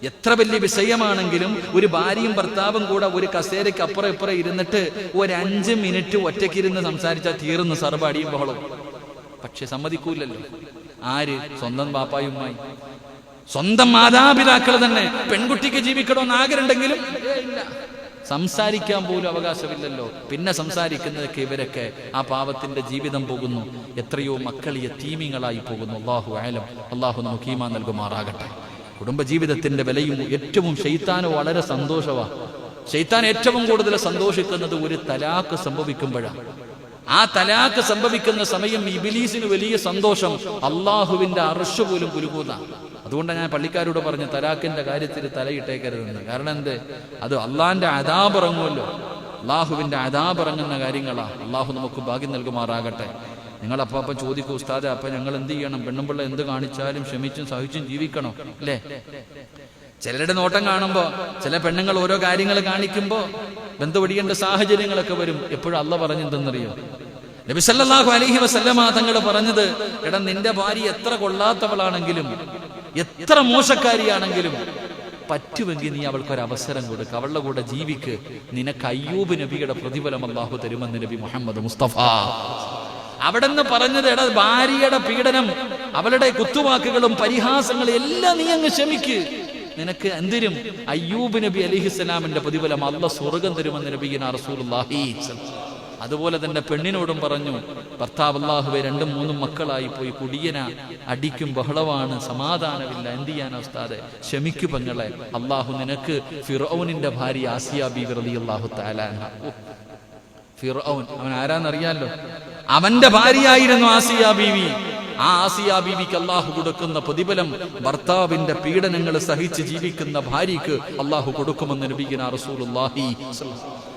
എത്ര വലിയ വിഷയമാണെങ്കിലും ഒരു ഭാര്യയും ഭർത്താവും കൂടെ ഒരു കസേരയ്ക്ക് അപ്പുറം ഇപ്പുറം ഇരുന്നിട്ട് ഒരു 5 മിനിറ്റ് ഒറ്റയ്ക്കിരുന്ന് സംസാരിച്ചാൽ തീർന്ന് സർവ്വടിയും ബഹളം. പക്ഷെ സമ്മതിക്കൂലല്ലോ. ആര്? സ്വന്തം ബാപ്പായുമായി, സ്വന്തം മാതാപിതാക്കൾ തന്നെ. പെൺകുട്ടിക്ക് ജീവിക്കണമെന്ന് ആഗ്രഹമുണ്ടെങ്കിലും ഇല്ല, സംസാരിക്കാൻ പോലും അവകാശമില്ലല്ലോ. പിന്നെ സംസാരിക്കുന്നതൊക്കെ ഇവരൊക്കെ ആ പാവത്തിന്റെ ജീവിതം പോകുന്നു. എത്രയോ മക്കൾ യതീമികളായി പോകുന്നു. അല്ലാഹു അഅലം. അല്ലാഹു നമുക്ക് ഈമാൻ നൽകുമാറാകട്ടെ. കുടുംബജീവിതത്തിന്റെ വിലയും ഏറ്റവും ശൈത്താന് വളരെ സന്തോഷമാണ്. ശൈത്താൻ ഏറ്റവും കൂടുതൽ സന്തോഷിക്കുന്നത് ഒരു തലാഖ് സംഭവിക്കുമ്പോഴാണ്. ആ തലാഖ് സംഭവിക്കുന്ന സമയം ഇബ്ലീസിന് വലിയ സന്തോഷം. അള്ളാഹുവിന്റെ അർശ് പോലും കുലുങ്ങുന്ന. അതുകൊണ്ടാണ് ഞാൻ പള്ളിക്കാരോട് പറഞ്ഞു തലാഖിന്റെ കാര്യത്തിൽ തലയിട്ടേക്കരുതെന്ന്. കാരണം എന്ത്? അത് അള്ളാഹിന്റെ അദാബ് ഇറങ്ങുമല്ലോ. അള്ളാഹുവിന്റെ അദാബ് ഇറങ്ങുന്ന കാര്യങ്ങളാ. അള്ളാഹു നമുക്ക് ഭാഗ്യം നൽകുമാറാകട്ടെ. നിങ്ങളപ്പം ചോദിക്കൂ, ഉസ്താദെ അപ്പൊ ഞങ്ങൾ എന്ത് ചെയ്യണം? പെണ്ണുമ്പിള്ള എന്ത് കാണിച്ചാലും ക്ഷമിച്ചും സഹിച്ചും ജീവിക്കണോ? അല്ലേ? ചിലരുടെ നോട്ടം കാണുമ്പോ, ചില പെണ്ണുങ്ങൾ ഓരോ കാര്യങ്ങൾ കാണിക്കുമ്പോ ബന്ധുപിടിക്കേണ്ട സാഹചര്യങ്ങളൊക്കെ വരും. എപ്പോഴും അള്ളാഹ് പറഞ്ഞെന്തെന്നറിയോ? നബി സല്ലല്ലാഹു അലൈഹി വസല്ലമ തങ്ങൾ പറഞ്ഞത്, എടാ നിന്റെ ഭാര്യ എത്ര കൊള്ളാത്തവളാണെങ്കിലും എത്ര മോശക്കാരിയാണെങ്കിലും പറ്റുമെങ്കിൽ നീ അവൾക്കൊരു അവസരം കൊടുക്കുക, അവളുടെ കൂടെ ജീവിക്ക്. നിനക്ക് അയ്യൂബ് നബിയുടെ പ്രതിഫലം അല്ലാഹു തരുമെന്ന് നബി മുഹമ്മദ് മുസ്തഫ. അവിടെ നിന്ന് പറഞ്ഞത്, എടാ ഭാര്യയുടെ പീഡനം, അവളുടെ കുത്തുവാക്കുകളും പരിഹാസങ്ങളും എല്ലാം നീ അങ്ങ് ക്ഷമിക്ക്. നിനക്ക് എന്തിനും അയ്യൂബ് നബി അലൈഹിസ്സലാമിന്റെ പ്രതിഫലം അല്ലാഹു സ്വർഗ്ഗം തരുമെന്ന് നബിയുനാ റസൂലുള്ളാഹി. അതുപോലെ തന്നെ പെണ്ണിനോടും പറഞ്ഞു, ഭർത്താവ് അല്ലാഹുവേ 2-3 മക്കളായി പോയി, കുടിയന, അടിക്കും, ബഹളമാണ്, സമാധാനമില്ല, എന്ത് ചെയ്യാനാ ഉസ്താദെ? ക്ഷമിക്കു പെങ്ങളെ. അല്ലാഹു നിനക്ക് ഫിർഔനിന്റെ ഭാര്യ ആസിയ ബീവി റളിയല്ലാഹു തആല അൻഹ. ഫിർഔൻ അവൻ ആരാന്നറിയാലോ? അവന്റെ ഭാര്യയായിരുന്നു ആസിയ ബീവി. ആ ആസിയ ബീവിക്ക് അല്ലാഹു കൊടുക്കുന്ന പ്രതിഫലം ഭർത്താവിന്റെ പീഡനങ്ങൾ സഹിച്ച് ജീവിക്കുന്ന ഭാര്യയ്ക്ക് അല്ലാഹു കൊടുക്കുമെന്ന് നബിയുനാ റസൂലുള്ളാഹി സ്വല്ലല്ലാഹു അലൈഹി വസല്ലം.